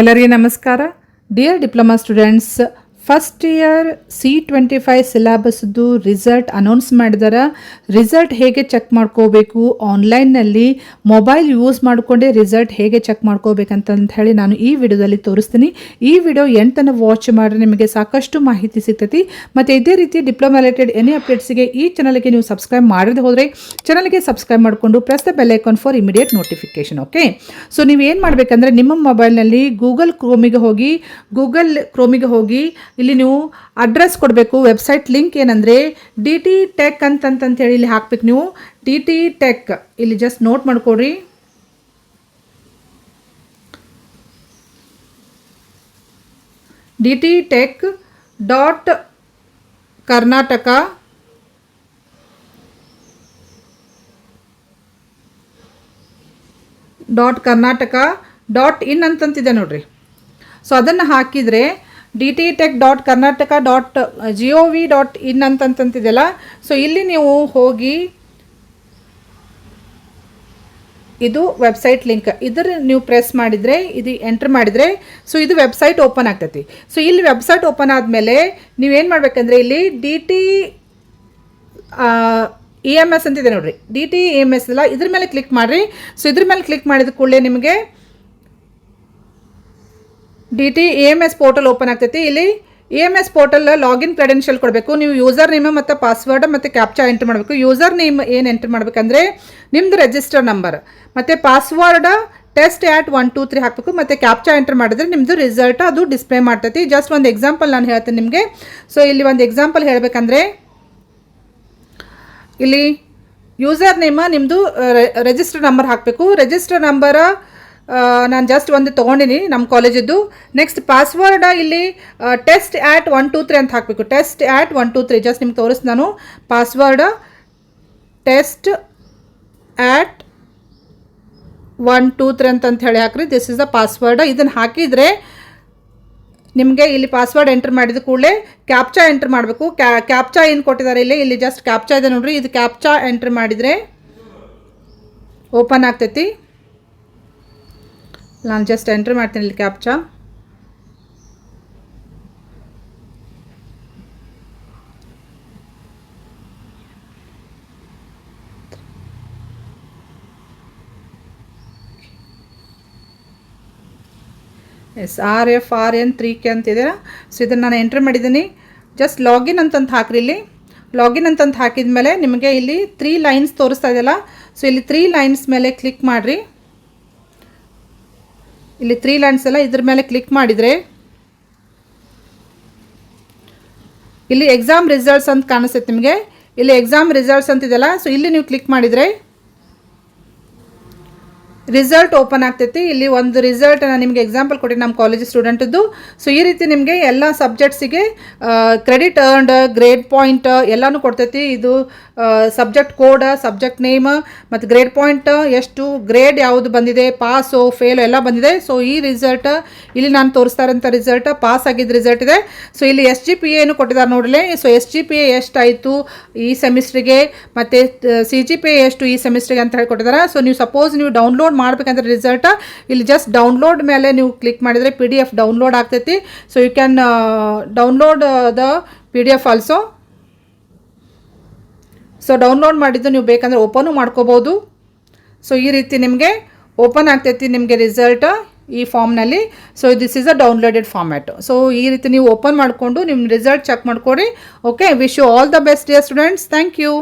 ಎಲ್ಲರಿಗೆ ನಮಸ್ಕಾರ. Dear diploma students, first year C25 ಸಿಲೆಬಸ್ದು ರಿಸಲ್ಟ್ ಅನೌನ್ಸ್ ಮಾಡಿದಾರೆ. ರಿಸಲ್ಟ್ ಹೇಗೆ ಚೆಕ್ ಮಾಡ್ಕೋಬೇಕು, ಆನ್ಲೈನ್ನಲ್ಲಿ ಮೊಬೈಲ್ ಯೂಸ್ ಮಾಡಿಕೊಂಡೇ ರಿಸಲ್ಟ್ ಹೇಗೆ ಚೆಕ್ ಮಾಡ್ಕೋಬೇಕಂತ ಹೇಳಿ ನಾನು ಈ ವಿಡಿಯೋದಲ್ಲಿ ತೋರಿಸ್ತೀನಿ. ಈ ವಿಡಿಯೋ ಎಂಟನ್ನು ವಾಚ್ ಮಾಡಿದ್ರೆ ನಿಮಗೆ ಸಾಕಷ್ಟು ಮಾಹಿತಿ ಸಿಗ್ತೈತಿ. ಮತ್ತು ಇದೇ ರೀತಿ ಡಿಪ್ಲೊಮಾ ರಿಲೇಟೆಡ್ ಎನಿ ಅಪ್ಡೇಟ್ಸ್ಗೆ ಈ ಚಾನಲ್ಗೆ ನೀವು ಸಬ್ಸ್ಕ್ರೈಬ್ ಮಾಡದೆ ಹೋದರೆ ಚಾನಲ್ಗೆ ಸಬ್ಸ್ಕ್ರೈಬ್ ಮಾಡಿಕೊಂಡು press the bell icon for immediate notification. Okay, so ನೀವು ಏನು ಮಾಡಬೇಕಂದ್ರೆ ನಿಮ್ಮ ಮೊಬೈಲ್ನಲ್ಲಿ ಗೂಗಲ್ ಕ್ರೋಮಿಗೆ ಹೋಗಿ ಇಲ್ಲಿ ನೀವು ಅಡ್ರೆಸ್ ಕೊಡಬೇಕು. ವೆಬ್ಸೈಟ್ ಲಿಂಕ್ ಏನಂದರೆ DT Tech ಅಂತಂತೇಳಿ ಇಲ್ಲಿ ಹಾಕ್ಬೇಕು. ನೀವು DT Tech ಇಲ್ಲಿ ಜಸ್ಟ್ ನೋಟ್ ಮಾಡ್ಕೊಡ್ರಿ. DT Tech .karnataka.in ಅಂತಂತಿದೆ ನೋಡ್ರಿ. ಸೊ ಅದನ್ನು ಹಾಕಿದರೆ dttech.karnataka.gov.in ಅಂತಂತಿದೆಯಲ್ಲ, ಸೊ ಇಲ್ಲಿ ನೀವು ಹೋಗಿ ಇದು ವೆಬ್ಸೈಟ್ ಲಿಂಕ್, ಇದರ ನೀವು ಪ್ರೆಸ್ ಮಾಡಿದರೆ ಇದು ಎಂಟ್ರ್ ಮಾಡಿದರೆ ಸೊ ಇದು ವೆಬ್ಸೈಟ್ ಓಪನ್ ಆಗ್ತೈತಿ. ಸೊ ಇಲ್ಲಿ ವೆಬ್ಸೈಟ್ ಓಪನ್ ಆದಮೇಲೆ ನೀವೇನು ಮಾಡಬೇಕಂದ್ರೆ ಇಲ್ಲಿ DT EMS ಅಂತಿದೆ ನೋಡ್ರಿ. DT EMS ಅಲ್ಲ, ಇದ್ರ ಮೇಲೆ ಕ್ಲಿಕ್ ಮಾಡಿರಿ. ಸೊ ಇದ್ರ ಮೇಲೆ ಕ್ಲಿಕ್ ಮಾಡಿದ ಕೂಡಲೇ ನಿಮಗೆ DT EMS ಪೋರ್ಟಲ್ ಓಪನ್ ಆಗ್ತೈತಿ. ಇಲ್ಲಿ EMS ಪೋರ್ಟಲ್ ಲಾಗಿನ್ ಕ್ರೆಡೆನ್ಷಿಯಲ್ ಕೊಡಬೇಕು. ನೀವು ಯೂಸರ್ ನೇಮ್ ಮತ್ತು ಪಾಸ್ವರ್ಡ್ ಮತ್ತು ಕ್ಯಾಪ್ಚಾ ಎಂಟ್ರ್ ಮಾಡಬೇಕು. ಯೂಸರ್ ನೇಮ್ ಏನು ಎಂಟ್ರ್ ಮಾಡಬೇಕಂದ್ರೆ ನಿಮ್ಮದು ರಿಜಿಸ್ಟರ್ ನಂಬರ್ ಮತ್ತು ಪಾಸ್ವರ್ಡ್ test@123 ಹಾಕಬೇಕು ಮತ್ತು ಕ್ಯಾಪ್ಚಾ ಎಂಟ್ರ್ ಮಾಡಿದ್ರೆ ನಿಮ್ಮದು ರಿಸಲ್ಟ್ ಅದು ಡಿಸ್ಪ್ಲೇ ಮಾಡ್ತೈತಿ. ಜಸ್ಟ್ ಒಂದು ಎಕ್ಸಾಂಪಲ್ ನಾನು ಹೇಳ್ತೀನಿ ನಿಮಗೆ. ಸೊ ಇಲ್ಲಿ ಒಂದು ಎಕ್ಸಾಂಪಲ್ ಹೇಳಬೇಕಂದ್ರೆ ಇಲ್ಲಿ ಯೂಸರ್ ನೇಮ ನಿಮ್ಮದು ರಿಜಿಸ್ಟರ್ ನಂಬರ್ ಹಾಕಬೇಕು. ರಿಜಿಸ್ಟರ್ ನಂಬರ್ ನಾನು ಜಸ್ಟ್ ಒಂದು ತೊಗೊಂಡಿನಿ ನಮ್ಮ ಕಾಲೇಜಿದ್ದು. ನೆಕ್ಸ್ಟ್ ಪಾಸ್ವರ್ಡ್ ಇಲ್ಲಿ test@123 ಅಂತ ಹಾಕಬೇಕು. test@123 ಜಸ್ಟ್ ನಿಮ್ಗೆ ತೋರಿಸ್ ನಾನು. ಪಾಸ್ವರ್ಡ್ test@123 ಅಂತ ಹೇಳಿ ಹಾಕ್ರಿ. This is the password. ಇದನ್ನು ಹಾಕಿದರೆ ನಿಮಗೆ ಇಲ್ಲಿ ಪಾಸ್ವರ್ಡ್ ಎಂಟ್ರ್ ಮಾಡಿದ ಕೂಡಲೇ ಕ್ಯಾಪ್ಚಾ ಎಂಟ್ರ್ ಮಾಡಬೇಕು. ಕ್ಯಾಪ್ಚಾ ಏನು ಕೊಟ್ಟಿದ್ದಾರೆ ಇಲ್ಲಿ ಜಸ್ಟ್ ಕ್ಯಾಪ್ಚಾ ಇದೆ ನೋಡ್ರಿ. ಇದು ಕ್ಯಾಪ್ಚಾ ಎಂಟ್ರ್ ಮಾಡಿದರೆ ಓಪನ್ ಆಗ್ತೈತಿ. ನಾನು ಜಸ್ಟ್ ಎಂಟ್ರ್ ಮಾಡ್ತೀನಿ ಇಲ್ಲಿ ಕ್ಯಾಪ್ಚಾ. RFRN3K ಅಂತಿದೆ. ಸೊ ಇದನ್ನು ನಾನು ಎಂಟ್ರ್ ಮಾಡಿದ್ದೀನಿ. ಜಸ್ಟ್ ಲಾಗಿನ್ ಅಂತಂತ ಹಾಕ್ರಿ. ಇಲ್ಲಿ ಲಾಗಿನ್ ಅಂತಂತ ಹಾಕಿದ ಮೇಲೆ ನಿಮಗೆ ಇಲ್ಲಿ 3 ಲೈನ್ಸ್ ತೋರಿಸ್ತಾ ಇದೆಯಲ್ಲ, ಸೊ ಇಲ್ಲಿ 3 ಲೈನ್ಸ್ ಮೇಲೆ ಕ್ಲಿಕ್ ಮಾಡಿರಿ. ಇಲ್ಲಿ 3 ಲೈನ್ಸ್ ಎಲ್ಲ ಇದ್ರ ಮೇಲೆ ಕ್ಲಿಕ್ ಮಾಡಿದರೆ ಇಲ್ಲಿ ಎಕ್ಸಾಮ್ ರಿಸಲ್ಟ್ಸ್ ಅಂತ ಕಾಣಿಸ್ತೈತೆ ನಿಮಗೆ. ಇಲ್ಲಿ ಎಕ್ಸಾಮ್ ರಿಸಲ್ಟ್ಸ್ ಅಂತಿದೆಯಲ್ಲ, ಸೊ ಇಲ್ಲಿ ನೀವು ಕ್ಲಿಕ್ ಮಾಡಿದರೆ ರಿಸಲ್ಟ್ ಓಪನ್ ಆಗ್ತೈತಿ. ಇಲ್ಲಿ ಒಂದು ರಿಸಲ್ಟ್ ನಾನು ನಿಮಗೆ ಎಕ್ಸಾಂಪಲ್ ಕೊಟ್ಟು ನಮ್ಮ ಕಾಲೇಜ್ ಸ್ಟೂಡೆಂಟದ್ದು. ಸೊ ಈ ರೀತಿ ನಿಮಗೆ ಎಲ್ಲ ಸಬ್ಜೆಕ್ಟ್ಸಿಗೆ ಕ್ರೆಡಿಟ್ ಅರ್ನ್ಡ್, ಗ್ರೇಡ್ ಪಾಯಿಂಟ್ ಎಲ್ಲನೂ ಕೊಡ್ತೈತಿ. ಇದು ಸಬ್ಜೆಕ್ಟ್ ಕೋಡ್, ಸಬ್ಜೆಕ್ಟ್ ನೇಮ್ ಮತ್ತು ಗ್ರೇಡ್ ಪಾಯಿಂಟ್ ಎಷ್ಟು, ಗ್ರೇಡ್ ಯಾವುದು ಬಂದಿದೆ, ಪಾಸು ಫೇಲು ಎಲ್ಲ ಬಂದಿದೆ. ಸೊ ಈ ರಿಸಲ್ಟ್ ಇಲ್ಲಿ ನಾನು ತೋರಿಸ್ತಾ ಇರೋಂಥ ರಿಸಲ್ಟ್ ಪಾಸ್ ಆಗಿದ್ದ ರಿಸಲ್ಟ್ ಇದೆ. ಸೊ ಇಲ್ಲಿ SGPA ಏನು ಕೊಟ್ಟಿದ್ದಾರೆ ನೋಡಲಿ. ಸೊ SGPA ಎಷ್ಟಾಯಿತು ಈ ಸೆಮಿಸ್ಟ್ರಿಗೆ ಮತ್ತು CGPA ಎಷ್ಟು ಈ ಸೆಮಿಸ್ಟ್ರಿಗೆ ಅಂತ ಹೇಳಿ ಕೊಟ್ಟಿದ್ದಾರೆ. ಸೊ ನೀವು ಸಪೋಸ್ ನೀವು ಡೌನ್ಲೋಡ್ ಮಾಡಬೇಕಂದ್ರೆ ರಿಸಲ್ಟ್ ಇಲ್ಲಿ ಜಸ್ಟ್ ಡೌನ್ಲೋಡ್ ಮೇಲೆ ನೀವು ಕ್ಲಿಕ್ ಮಾಡಿದರೆ PDF ಡೌನ್ಲೋಡ್ ಆಗ್ತೈತಿ. So you can download the PDF also. So download ಮಾಡಿದ್ದು ನೀವು ಬೇಕಂದರೆ ಓಪನು ಮಾಡ್ಕೋಬೋದು. ಸೊ ಈ ರೀತಿ ನಿಮಗೆ ಓಪನ್ ಆಗ್ತೈತಿ ನಿಮಗೆ ರಿಸಲ್ಟ್ ಈ ಫಾರ್ಮ್ನಲ್ಲಿ. So this is a downloaded format. So ಈ ರೀತಿ ನೀವು ಓಪನ್ ಮಾಡಿಕೊಂಡು ನಿಮ್ಮ ರಿಸಲ್ಟ್ ಚೆಕ್ ಮಾಡ್ಕೊಡಿ. Okay, wish you all the best dear students. Thank you.